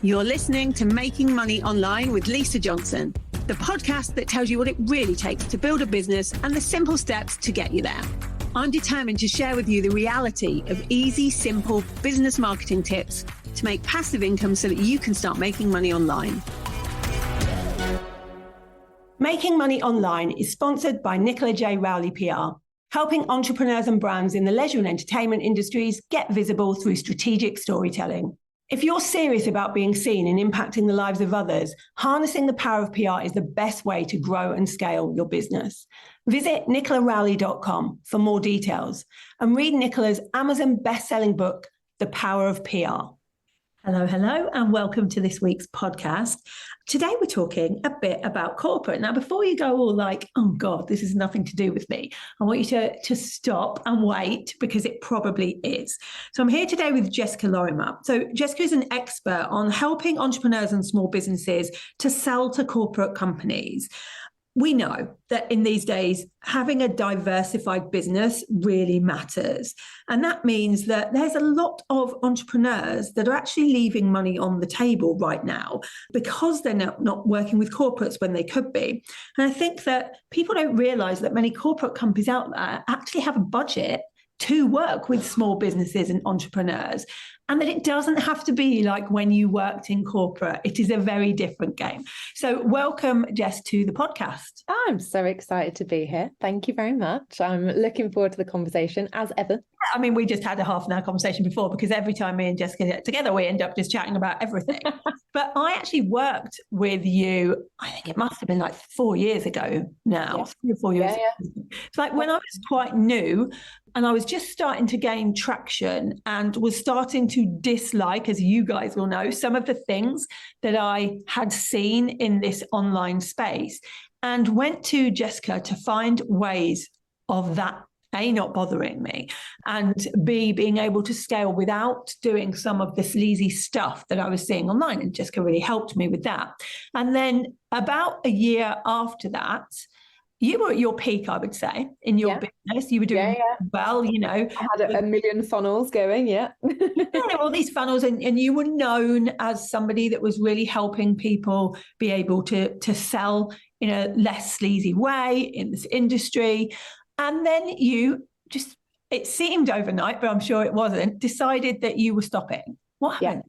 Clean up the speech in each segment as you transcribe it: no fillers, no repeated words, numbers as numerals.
You're listening to Making Money Online with Lisa Johnson, the podcast that tells you what it really takes to build a business and the simple steps to get you there. I'm determined to share with you the reality of easy, simple business marketing tips to make passive income so that you can start making money online. Making Money Online is sponsored by Nicola J. Rowley PR, helping entrepreneurs and brands in the leisure and entertainment industries get visible through strategic storytelling. If you're serious about being seen and impacting the lives of others, harnessing the power of PR is the best way to grow and scale your business. Visit nicolarowley.com for more details and read Nicola's Amazon best-selling book, The Power of PR. Hello, and welcome to this week's podcast. Today we're talking a bit about corporate. Now, before you go all like, oh God, this has nothing to do with me, I want you to stop and wait, because it probably is. So I'm here today with Jessica Lorimer. So Jessica is an expert on helping entrepreneurs and small businesses to sell to corporate companies. We know that in these days, having a diversified business really matters. And that means that there's a lot of entrepreneurs that are actually leaving money on the table right now because they're not working with corporates when they could be. And I think that people don't realize that many corporate companies out there actually have a budget to work with small businesses and entrepreneurs, and that it doesn't have to be like when you worked in corporate. It is a very different game. So welcome, Jess, to the podcast. I'm so excited to be here. Thank you very much. I'm looking forward to the conversation as ever. I mean, we just had a half an hour conversation before, because every time me and Jessica get together, we end up just chatting about everything. But I actually worked with you, I think it must have been like 4 years ago now, Yeah. 3 or 4 years ago. It's like when I was quite new and I was just starting to gain traction and was starting to dislike, as you guys will know, some of the things that I had seen in this online space, and went to Jessica to find ways of that, A, not bothering me, and B, being able to scale without doing some of the sleazy stuff that I was seeing online. And Jessica really helped me with that. And then about a year after that, you were at your peak, I would say, in your business. You were doing well, you know. I had a million funnels going, there were all these funnels, and you were known as somebody that was really helping people be able to sell in a less sleazy way in this industry. And then you just, it seemed overnight, but I'm sure it wasn't, decided that you were stopping. What happened?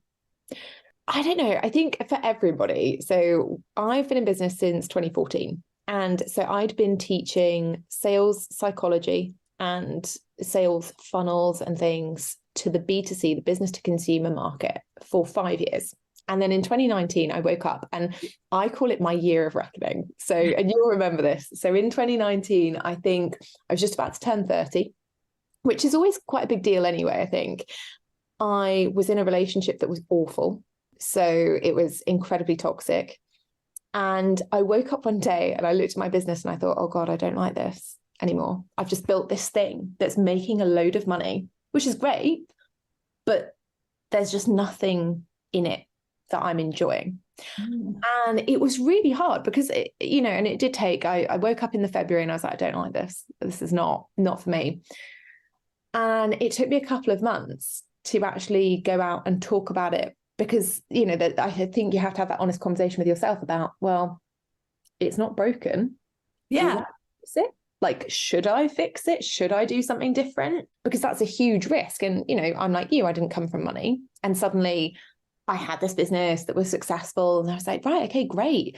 I don't know. I think for everybody. So I've been in business since 2014. And so I'd been teaching sales psychology and sales funnels and things to the B2C, the business to consumer market, for 5 years. And then in 2019, I woke up, and I call it my year of reckoning. So, and you'll remember this. So in 2019, I think I was just about to turn 30, which is always quite a big deal anyway, I think. I was in a relationship that was awful. So it was incredibly toxic. And I woke up one day and I looked at my business and I thought, oh God, I don't like this anymore. I've just built this thing that's making a load of money, which is great, but there's just nothing in it that I'm enjoying. And it was really hard because, and it did take, I woke up in the February and I was like, I don't like this. This is not for me. And it took me a couple of months to actually go out and talk about it, because, that I think you have to have that honest conversation with yourself about, well, it's not broken. Yeah. Fix it? Like, should I fix it? Should I do something different? Because that's a huge risk. And, I'm like you, I didn't come from money. And suddenly I had this business that was successful. And I was like, right, okay, great.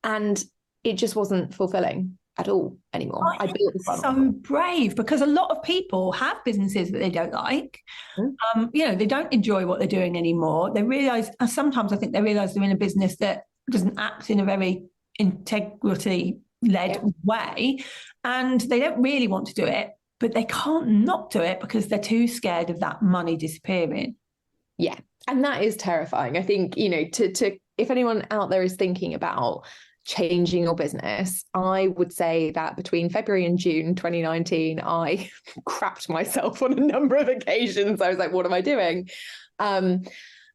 And it just wasn't fulfilling at all anymore. I built this so brave, because a lot of people have businesses that they don't like. They don't enjoy what they're doing anymore. They realize, sometimes I think they realize they're in a business that doesn't act in a very integrity-led way, and they don't really want to do it, but they can't not do it because they're too scared of that money disappearing. Yeah. And that is terrifying. I think, to if anyone out there is thinking about changing your business, I would say that between February and June 2019, I crapped myself on a number of occasions. I was like, what am I doing? And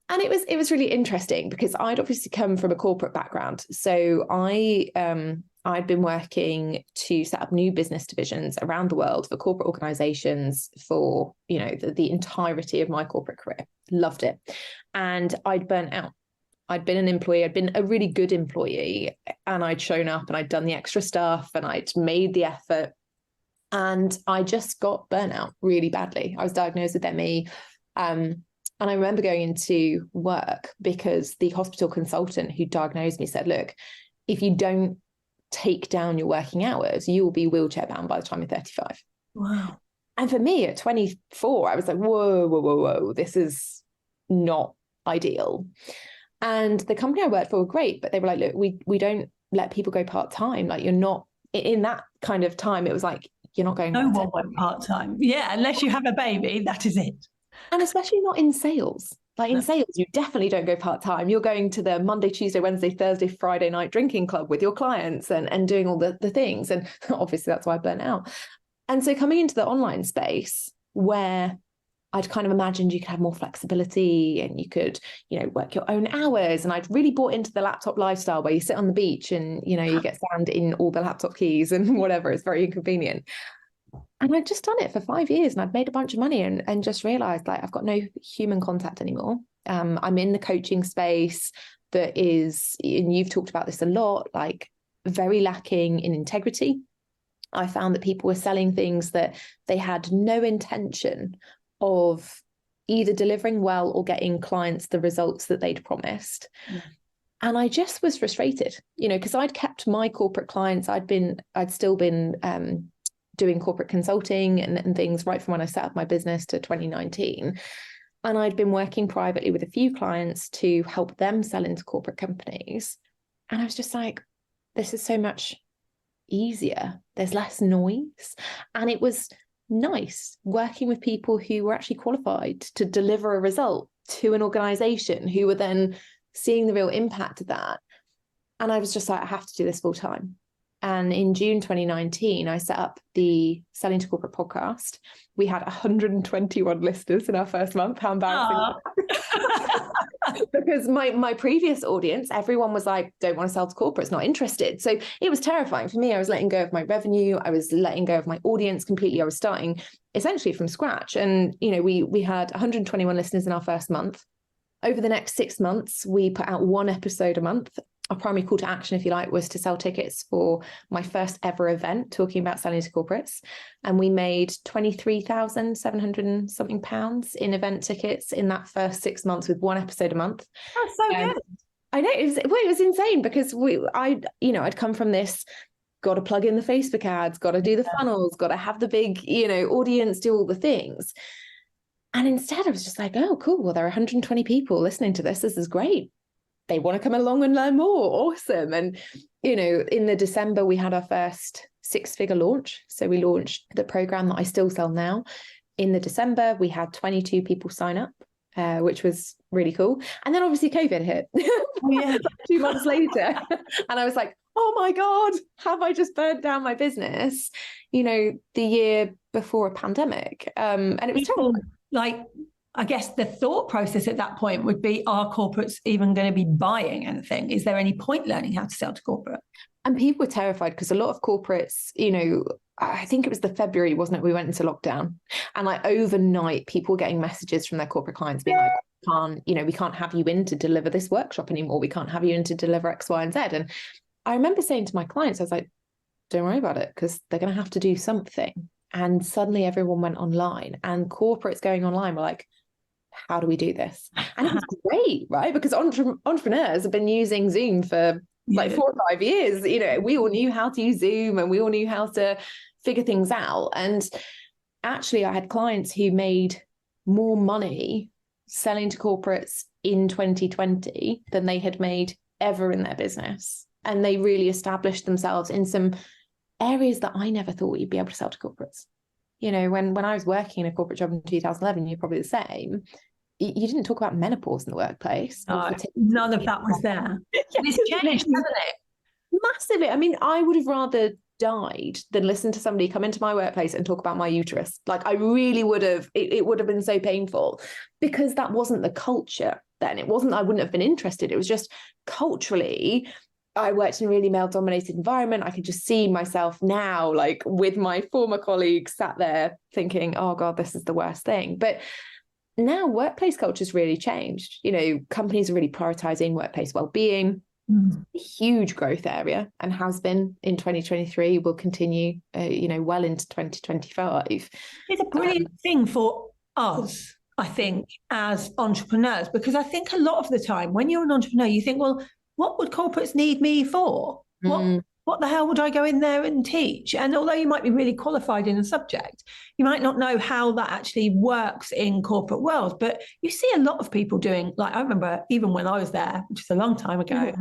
it was really interesting because I'd obviously come from a corporate background. So I'd been working to set up new business divisions around the world for corporate organizations for, the entirety of my corporate career. Loved it. And I'd burnt out. I'd been an employee, I'd been a really good employee, and I'd shown up and I'd done the extra stuff and I'd made the effort. And I just got burnout really badly. I was diagnosed with ME. And I remember going into work because the hospital consultant who diagnosed me said, look, if you don't take down your working hours, you will be wheelchair bound by the time you're 35. Wow. And for me at 24, I was like, whoa, this is not ideal. And the company I worked for were great, but they were like, look, we don't let people go part-time. Like, you're not in that kind of time. It was like, you're not going. No one went part-time. Yeah, unless you have a baby, that is it. And especially not in sales. Like in sales, you definitely don't go part-time. You're going to the Monday, Tuesday, Wednesday, Thursday, Friday night drinking club with your clients and doing all the things. And obviously that's why I burnt out. And so coming into the online space where I'd kind of imagined you could have more flexibility and you could, work your own hours. And I'd really bought into the laptop lifestyle where you sit on the beach and, you get sand in all the laptop keys and whatever. It's very inconvenient. And I'd just done it for 5 years and I'd made a bunch of money and just realized like I've got no human contact anymore. I'm in the coaching space that is, and you've talked about this a lot, like very lacking in integrity. I found that people were selling things that they had no intention of either delivering well or getting clients the results that they'd promised. Yeah. And I just was frustrated, because I'd kept my corporate clients. I'd still been doing corporate consulting and things right from when I set up my business to 2019. And I'd been working privately with a few clients to help them sell into corporate companies. And I was just like, this is so much easier. There's less noise. And it was nice working with people who were actually qualified to deliver a result to an organization who were then seeing the real impact of that. And I was just like, I have to do this full time. And in June 2019, I set up the Selling to Corporate podcast. We had 121 listeners in our first month. How embarrassing. Because my previous audience, everyone was like, don't want to sell to corporates, not interested. So it was terrifying for me. I was letting go of my revenue. I was letting go of my audience completely. I was starting essentially from scratch. And, we had 121 listeners in our first month. Over the next 6 months, we put out 1 episode a month. Our primary call to action, if you like, was to sell tickets for my first ever event talking about selling to corporates. And we made 23,700 and something pounds in event tickets in that first 6 months with 1 episode a month. That's so good. I know it was insane because I'd come from this, got to plug in the Facebook ads, got to do the funnels, got to have the big, audience, do all the things. And instead I was just like, oh, cool. Well, there are 120 people listening to this. This is great. They want to come along and learn more. Awesome. And, in the December, we had our first 6-figure launch. So we launched the program that I still sell now. In the December, we had 22 people sign up, which was really cool. And then obviously COVID hit 2 months later. And I was like, oh my God, have I just burnt down my business, the year before a pandemic? And it was terrible. Like, I guess the thought process at that point would be, are corporates even going to be buying anything? Is there any point learning how to sell to corporate? And people were terrified because a lot of corporates, I think it was the February, wasn't it? We went into lockdown and like overnight people were getting messages from their corporate clients being like, we can't have you in to deliver this workshop anymore. We can't have you in to deliver X, Y, and Z. And I remember saying to my clients, I was like, don't worry about it because they're going to have to do something. And suddenly everyone went online and corporates going online were like, how do we do this? And it was great, right? Because entrepreneurs have been using Zoom for like 4 or 5 years. We all knew how to use Zoom and we all knew how to figure things out. And actually, I had clients who made more money selling to corporates in 2020 than they had made ever in their business. And they really established themselves in some areas that I never thought you'd be able to sell to corporates. When I was working in a corporate job in 2011, you're probably the same. You didn't talk about menopause in the workplace. None of that was there. It's changed, hasn't it? Massively. I mean, I would have rather died than listen to somebody come into my workplace and talk about my uterus. Like, I really would have, it would have been so painful because that wasn't the culture then. I wouldn't have been interested. It was just culturally, I worked in a really male-dominated environment. I could just see myself now, like with my former colleagues sat there thinking, oh God, this is the worst thing. But now workplace culture's really changed. Companies are really prioritizing workplace well-being. A huge growth area, and has been in 2023, will continue well into 2025. It's a brilliant thing for us, I think, as entrepreneurs, because I think a lot of the time when you're an entrepreneur, you think, well, what would corporates need me for? What the hell would I go in there and teach? And although you might be really qualified in a subject, you might not know how that actually works in corporate world. But you see a lot of people doing, like, I remember even when I was there, which is a long time ago,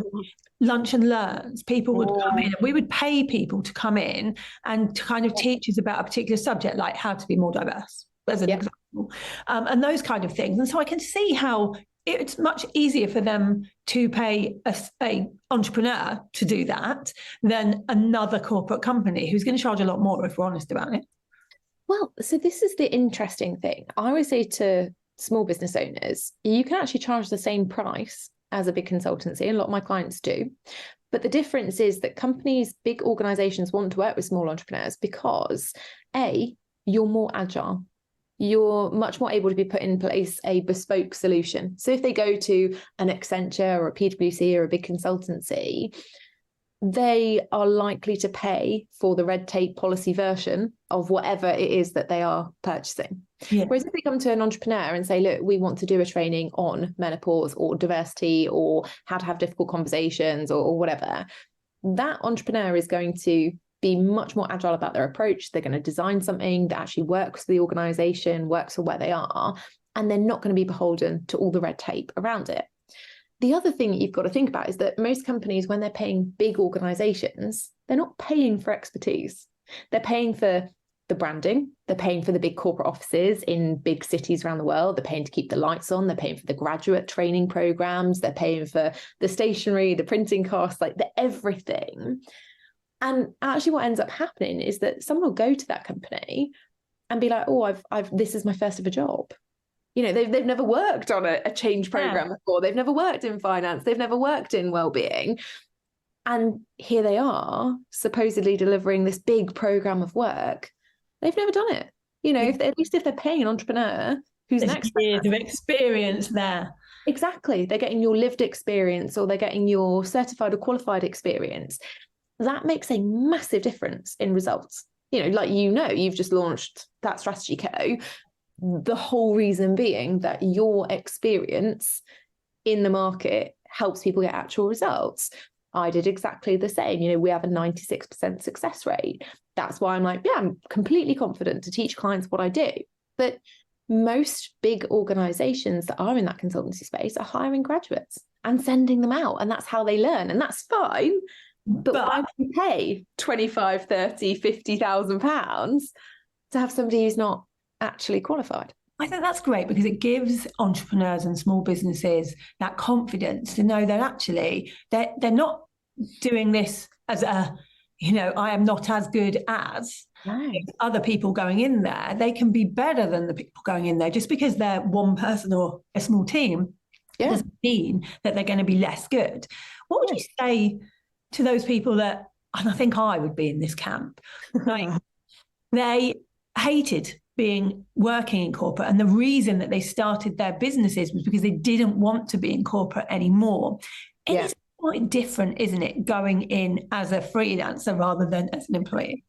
lunch and learns. People would come in and we would pay people to come in and to kind of teach us about a particular subject, like how to be more diverse, as an example, and those kind of things. And so I can see how it's much easier for them to pay a entrepreneur to do that than another corporate company who's going to charge a lot more, if we're honest about it. Well, so this is the interesting thing. I always say to small business owners, you can actually charge the same price as a big consultancy, and a lot of my clients do. But the difference is that companies, big organizations, want to work with small entrepreneurs because, A, you're more agile. You're much more able to be put in place a bespoke solution. So if they go to an Accenture or a PwC or a big consultancy, they are likely to pay for the red tape policy version of whatever it is that they are purchasing. Yeah. Whereas if they come to an entrepreneur and say, look, we want to do a training on menopause or diversity or how to have difficult conversations or whatever, that entrepreneur is going to be much more agile about their approach. They're going to design something that actually works for the organization, works for where they are, and they're not going to be beholden to all the red tape around it. The other thing that you've got to think about is that most companies, when they're paying big organizations, they're not paying for expertise. They're paying for the branding. They're paying for the big corporate offices in big cities around the world. They're paying to keep the lights on. They're paying for the graduate training programs. They're paying for the stationery, the printing costs, like the everything. And actually what ends up happening is that someone will go to that company and be like, oh, this is my first ever job. They've never worked on a change program before. They've never worked in finance. They've never worked in well-being. And here they are supposedly delivering this big program of work. They've never done it. At least if they're paying an entrepreneur who's an expert. Years of experience there. Exactly. They're getting your lived experience, or they're getting your certified or qualified experience. That makes a massive difference in results. You've just launched That Strategy Co. The whole reason being that your experience in the market helps people get actual results. I did exactly the same. We have a 96% success rate. That's why I'm like, I'm completely confident to teach clients what I do. But most big organizations that are in that consultancy space are hiring graduates and sending them out. And that's how they learn. And that's fine. But why would you pay 25, 30, 50,000 pounds to have somebody who's not actually qualified? I think that's great because it gives entrepreneurs and small businesses that confidence to know that actually they're not doing this as I am not as good as other people going in there. They can be better than the people going in there. Just because they're one person or a small team doesn't mean that they're going to be less good. What would you say to those people that, and I think I would be in this camp, like they hated working in corporate, and the reason that they started their businesses was because they didn't want to be in corporate anymore. It's quite different, isn't it, going in as a freelancer rather than as an employee?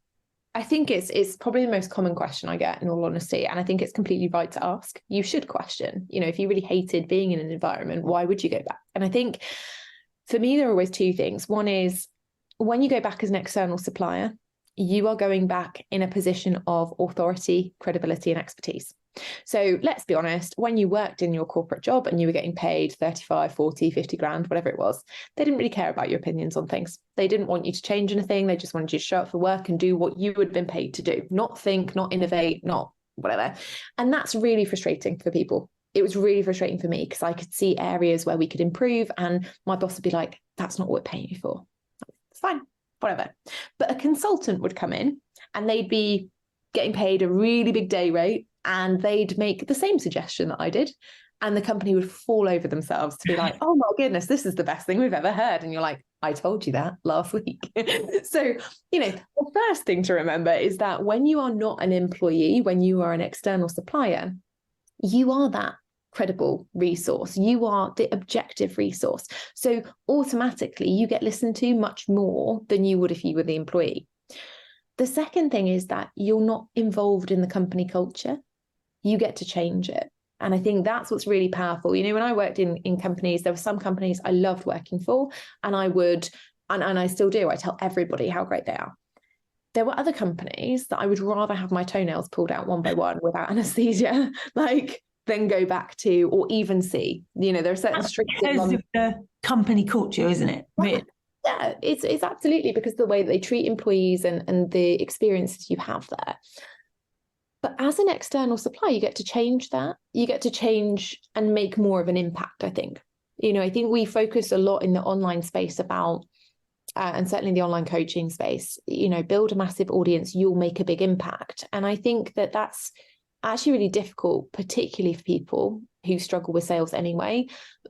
I think it's probably the most common question I get, in all honesty, and I think it's completely right to ask. You should question, if you really hated being in an environment, why would you go back? And I think for me, there are always two things. One is when you go back as an external supplier, you are going back in a position of authority, credibility, and expertise. So let's be honest, when you worked in your corporate job and you were getting paid 35, 40, 50 grand, whatever it was, they didn't really care about your opinions on things. They didn't want you to change anything. They just wanted you to show up for work and do what you had been paid to do, not think, not innovate, not whatever. And that's really frustrating for people. It was really frustrating for me because I could see areas where we could improve, and my boss would be like, that's not what we're paying you for. It's fine, whatever. But a consultant would come in and they'd be getting paid a really big day rate, and they'd make the same suggestion that I did. And the company would fall over themselves to be like, oh my goodness, this is the best thing we've ever heard. And you're like, I told you that last week. So, the first thing to remember is that when you are not an employee, when you are an external supplier, you are that credible resource. You are the objective resource. So automatically you get listened to much more than you would if you were the employee. The second thing is that you're not involved in the company culture. You get to change it. And I think that's what's really powerful. You know, when I worked in companies, there were some companies I loved working for, and I would, and I still do, I tell everybody how great they are. There were other companies that I would rather have my toenails pulled out one by one without anesthesia, than go back to or even see. You know, there are certain streets because of the company culture, isn't it? Really? Yeah, it's absolutely because of the way that they treat employees and the experiences you have there. But as an external supplier, you get to change that. You get to change and make more of an impact, I think. You know, I think we focus a lot in the online space about, and certainly in the online coaching space, you know, build a massive audience, you'll make a big impact. And I think that that's actually really difficult, particularly for people who struggle with sales anyway,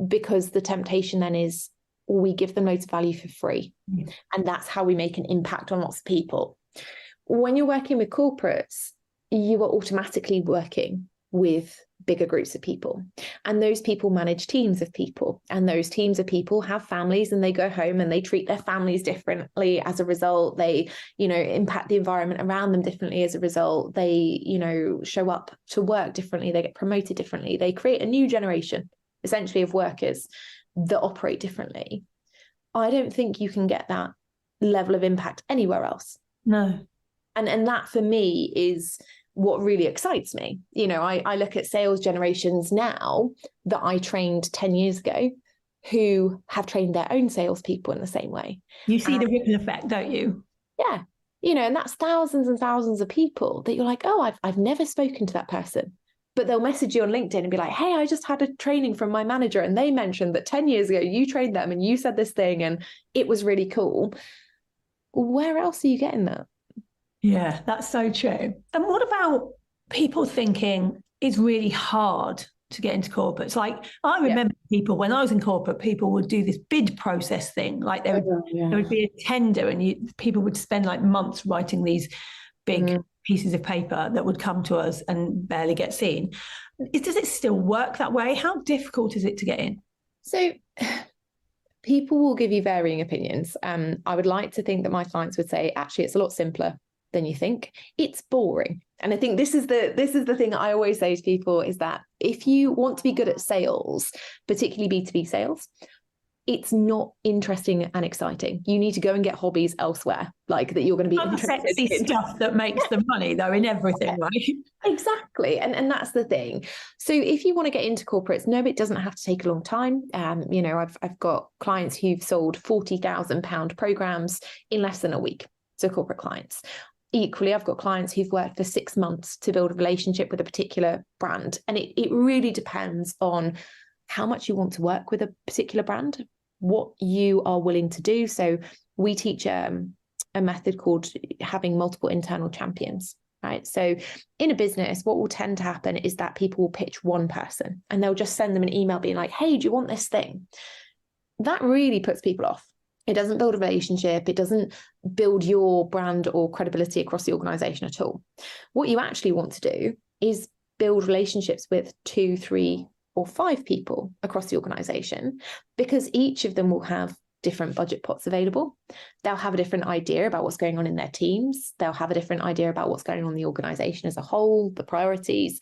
because the temptation then is we give them loads of value for free. Mm. And that's how we make an impact on lots of people. When you're working with corporates, you are automatically working with bigger groups of people. And those people manage teams of people. And those teams of people have families and they go home and they treat their families differently as a result. They, you know, impact the environment around them differently as a result. They, you know, show up to work differently. They get promoted differently. They create a new generation, essentially, of workers that operate differently. I don't think you can get that level of impact anywhere else. No. And that for me is what really excites me. You know, I look at sales generations now that I trained 10 years ago who have trained their own salespeople in the same way. You see the ripple effect, don't you? Yeah. You know, and that's thousands and thousands of people that you're like, oh, I've never spoken to that person. But they'll message you on LinkedIn and be like, hey, I just had a training from my manager and they mentioned that 10 years ago you trained them and you said this thing and it was really cool. Where else are you getting that? Yeah, that's so true. And what about people thinking it's really hard to get into corporates? Like, I remember people, when I was in corporate, people would do this bid process thing. Like there would be a tender and people would spend like months writing these big pieces of paper that would come to us and barely get seen. Does it still work that way? How difficult is it to get in? So people will give you varying opinions. I would like to think that my clients would say, actually, it's a lot simpler than you think. It's boring. And I think this is the thing I always say to people is that if you want to be good at sales, particularly B2B sales, it's not interesting and exciting. You need to go and get hobbies elsewhere, like that you're going to be interested sexy in. Stuff that makes the money, though, in everything, right? Exactly. And that's the thing. So if you want to get into corporates, no, it doesn't have to take a long time. You know, I've got clients who've sold £40,000 programs in less than a week to corporate clients. Equally, I've got clients who've worked for 6 months to build a relationship with a particular brand. And it really depends on how much you want to work with a particular brand, what you are willing to do. So we teach a method called having multiple internal champions, right? So in a business, what will tend to happen is that people will pitch one person and they'll just send them an email being like, hey, do you want this thing? That really puts people off. It doesn't build a relationship. It doesn't build your brand or credibility across the organization at all. What you actually want to do is build relationships with 2, 3, or 5 people across the organization, because each of them will have different budget pots available. They'll have a different idea about what's going on in their teams. They'll have a different idea about what's going on in the organization as a whole, the priorities.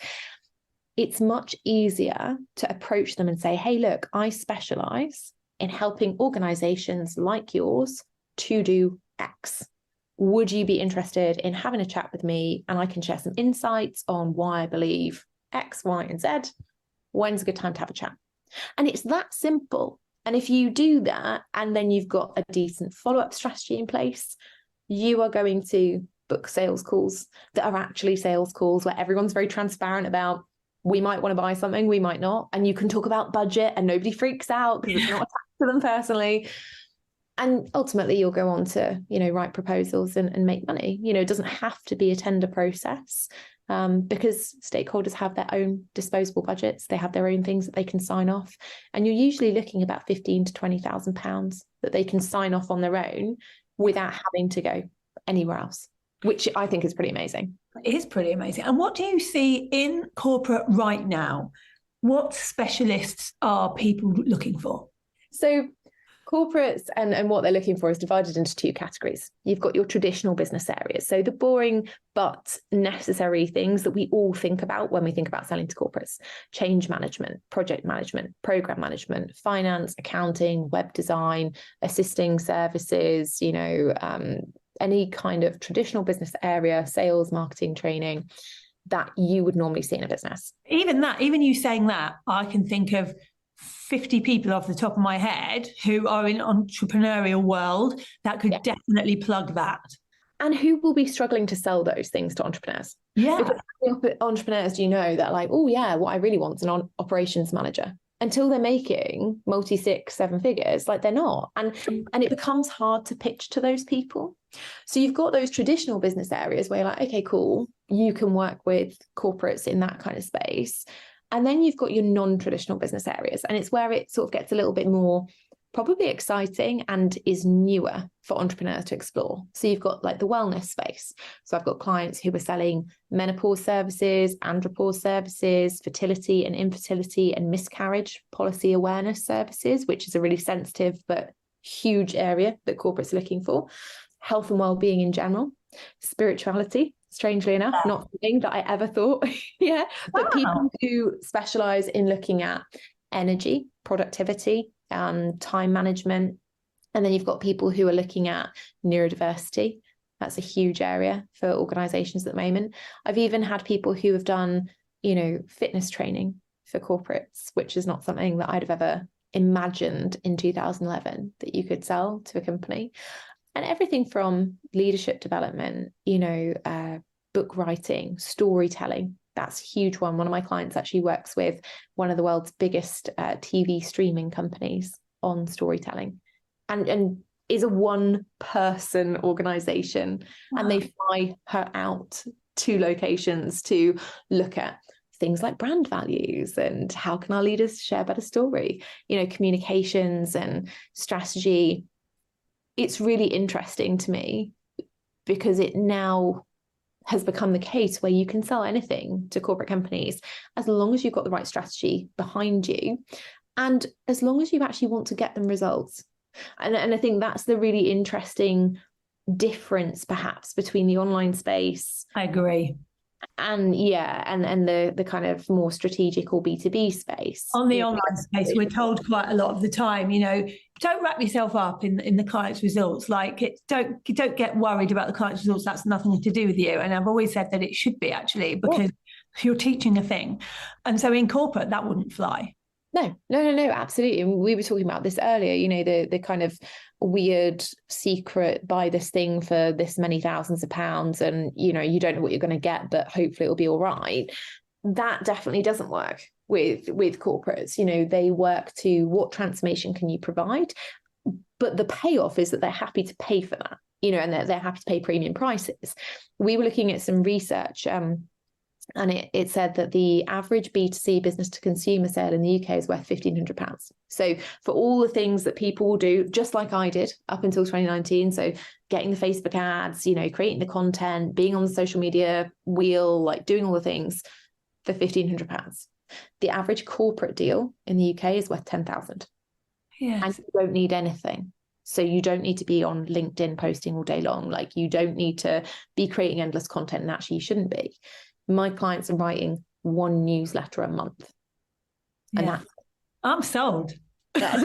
It's much easier to approach them and say, hey, look, I specialize in helping organizations like yours to do X. Would you be interested in having a chat with me? And I can share some insights on why I believe X, Y, and Z. When's a good time to have a chat? And it's that simple. And if you do that, and then you've got a decent follow-up strategy in place, you are going to book sales calls that are actually sales calls where everyone's very transparent about, we might want to buy something, we might not. And you can talk about budget and nobody freaks out because it's not attached to them personally. And ultimately you'll go on to, you know, write proposals and make money. You know, it doesn't have to be a tender process because stakeholders have their own disposable budgets. They have their own things that they can sign off. And you're usually looking about £15,000 to £20,000 that they can sign off on their own without having to go anywhere else. which I think is pretty amazing. It is pretty amazing. And what do you see in corporate right now? What specialists are people looking for? So corporates and what they're looking for is divided into two categories. You've got your traditional business areas, so the boring but necessary things that we all think about when we think about selling to corporates: change management, project management, program management, finance, accounting, web design, assisting services, any kind of traditional business area, sales, marketing, training that you would normally see in a business. Even you saying that, I can think of 50 people off the top of my head who are in entrepreneurial world that could definitely plug that. And who will be struggling to sell those things to entrepreneurs? Yeah. Because entrepreneurs, that like, oh yeah, what I really want is an operations manager. Until they're making multi 6, 7 figures, like they're not. And it becomes hard to pitch to those people. So you've got those traditional business areas where you're like, okay, cool, you can work with corporates in that kind of space. And then you've got your non-traditional business areas. And it's where it sort of gets a little bit more probably exciting and is newer for entrepreneurs to explore. So you've got like the wellness space. So I've got clients who are selling menopause services, andropause services, fertility and infertility and miscarriage policy awareness services, which is a really sensitive but huge area that corporates are looking for. Health and well-being in general, spirituality, strangely enough, not something that I ever thought. But people who specialize in looking at energy, productivity, time management. And then you've got people who are looking at neurodiversity. That's a huge area for organizations at the moment. I've even had people who have done, fitness training for corporates, which is not something that I'd have ever imagined in 2011 that you could sell to a company. And everything from leadership development, book writing, storytelling. That's a huge one. One of my clients actually works with one of the world's biggest TV streaming companies on storytelling, and is a one-person organization. Wow. And they fly her out to locations to look at things like brand values and how can our leaders share better story, communications and strategy. It's really interesting to me because it now has become the case where you can sell anything to corporate companies as long as you've got the right strategy behind you and as long as you actually want to get them results. And I think that's the really interesting difference perhaps between the online space. I agree. And the kind of more strategic or B2B space. On the online space, we're told quite a lot of the time, don't wrap yourself up in the client's results. Like, don't get worried about the client's results. That's nothing to do with you. And I've always said that it should be actually, because you're teaching a thing. And so in corporate, that wouldn't fly. No, absolutely. And we were talking about this earlier, the kind of weird secret, buy this thing for this many thousands of pounds and, you don't know what you're going to get, but hopefully it'll be all right. That definitely doesn't work with corporates. They work to what transformation can you provide? But the payoff is that they're happy to pay for that, and they're happy to pay premium prices. We were looking at some research, and it said that the average B2C business to consumer sale in the UK is worth £1,500. So for all the things that people will do, just like I did up until 2019, so getting the Facebook ads, creating the content, being on the social media wheel, like doing all the things for £1,500. The average corporate deal in the UK is worth 10,000. Yes. And you don't need anything. So you don't need to be on LinkedIn posting all day long. Like, you don't need to be creating endless content, and actually you shouldn't be. My clients are writing one newsletter a month. And that's I'm sold. There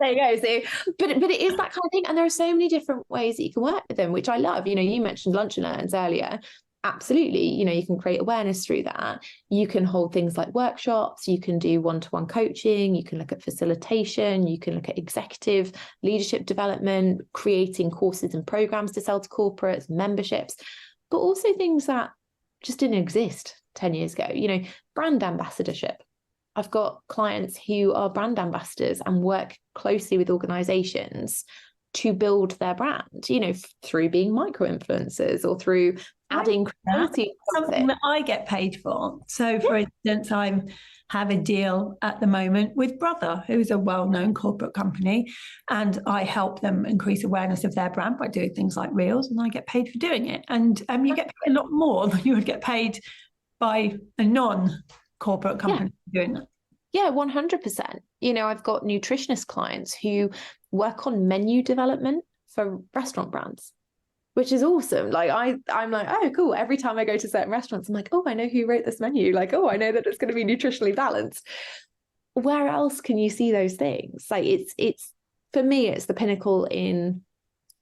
you go. So, but it is that kind of thing. And there are so many different ways that you can work with them, which I love. You mentioned lunch and learns earlier. Absolutely. You can create awareness through that. You can hold things like workshops. You can do one-to-one coaching. You can look at facilitation. You can look at executive leadership development, creating courses and programs to sell to corporates, memberships, but also things that just didn't exist 10 years ago, brand ambassadorship. I've got clients who are brand ambassadors and work closely with organizations to build their brand, through being micro influencers or through adding credibility to something that I get paid for. So, for instance, I have a deal at the moment with Brother, who's a well-known corporate company, and I help them increase awareness of their brand by doing things like reels, and I get paid for doing it. And you get paid a lot more than you would get paid by a non-corporate company doing that. Yeah, 100%. I've got nutritionist clients who work on menu development for restaurant brands, which is awesome. Like I'm like, oh, cool. Every time I go to certain restaurants, I'm like, oh, I know who wrote this menu. Like, oh, I know that it's going to be nutritionally balanced. Where else can you see those things? Like it's for me, it's the pinnacle in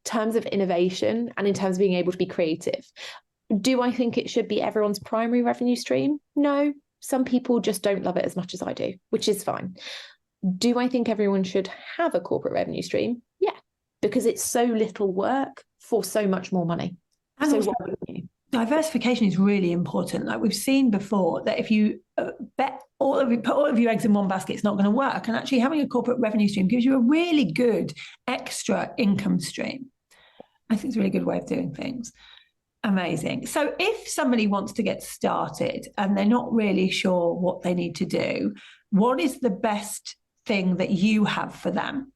terms of innovation and in terms of being able to be creative. Do I think it should be everyone's primary revenue stream? No. Some people just don't love it as much as I do, which is fine. Do I think everyone should have a corporate revenue stream? Yeah, because it's so little work for so much more money. And so also, diversification is really important. Like we've seen before, that if you put all of your eggs in one basket, it's not going to work. And actually having a corporate revenue stream gives you a really good extra income stream. I think it's a really good way of doing things. Amazing. So if somebody wants to get started and they're not really sure what they need to do, what is the best thing that you have for them?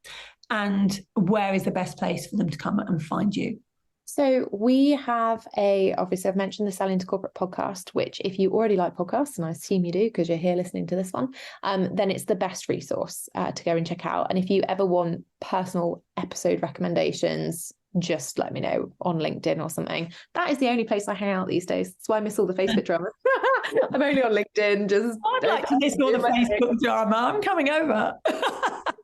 And where is the best place for them to come and find you? So we have obviously I've mentioned the Selling to Corporate podcast, which if you already like podcasts, and I assume you do because you're here listening to this one, then it's the best resource to go and check out. And if you ever want personal episode recommendations, just let me know on LinkedIn or something. That is the only place I hang out these days. That's why I miss all the Facebook drama. I'm only on LinkedIn. I'd like to miss all the Facebook drama. I'm coming over.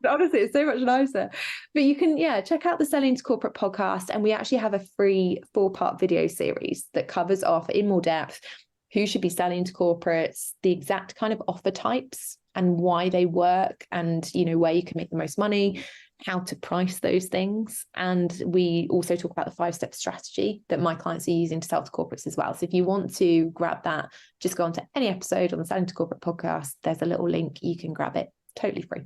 Honestly, it's so much nicer. But you can, check out the Selling to Corporate podcast. And we actually have a free 4-part video series that covers off in more depth who should be selling to corporates, the exact kind of offer types and why they work, and where you can make the most money, how to price those things. And we also talk about the 5-step strategy that my clients are using to sell to corporates as well. So if you want to grab that, just go on to any episode on the Selling to Corporate podcast. There's a little link. You can grab it totally free.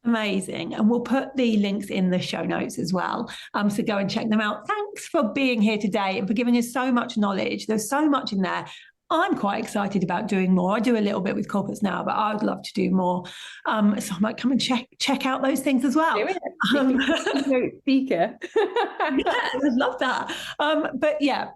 Amazing. And we'll put the links in the show notes as well. So go and check them out. Thanks for being here today and for giving us so much knowledge. There's so much in there. I'm quite excited about doing more. I do a little bit with corporates now, but I would love to do more. So I might come and check out those things as well. Speaker. Yeah, I would love that. But yeah,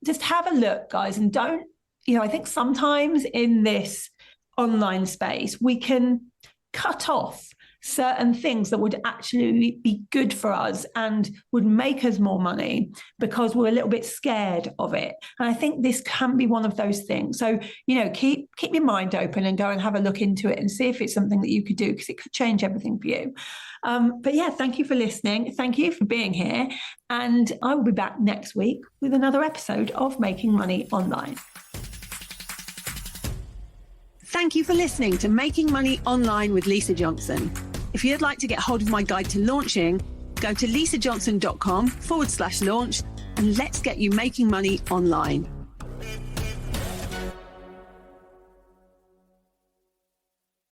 just have a look, guys, and don't, I think sometimes in this online space, we can cut off certain things that would actually be good for us and would make us more money because we're a little bit scared of it. And I think this can be one of those things. So, keep your mind open and go and have a look into it and see if it's something that you could do, because it could change everything for you. But yeah, thank you for listening. Thank you for being here. And I will be back next week with another episode of Making Money Online. Thank you for listening to Making Money Online with Lisa Johnson. If you'd like to get hold of my guide to launching, go to lisajohnson.com/launch and let's get you making money online.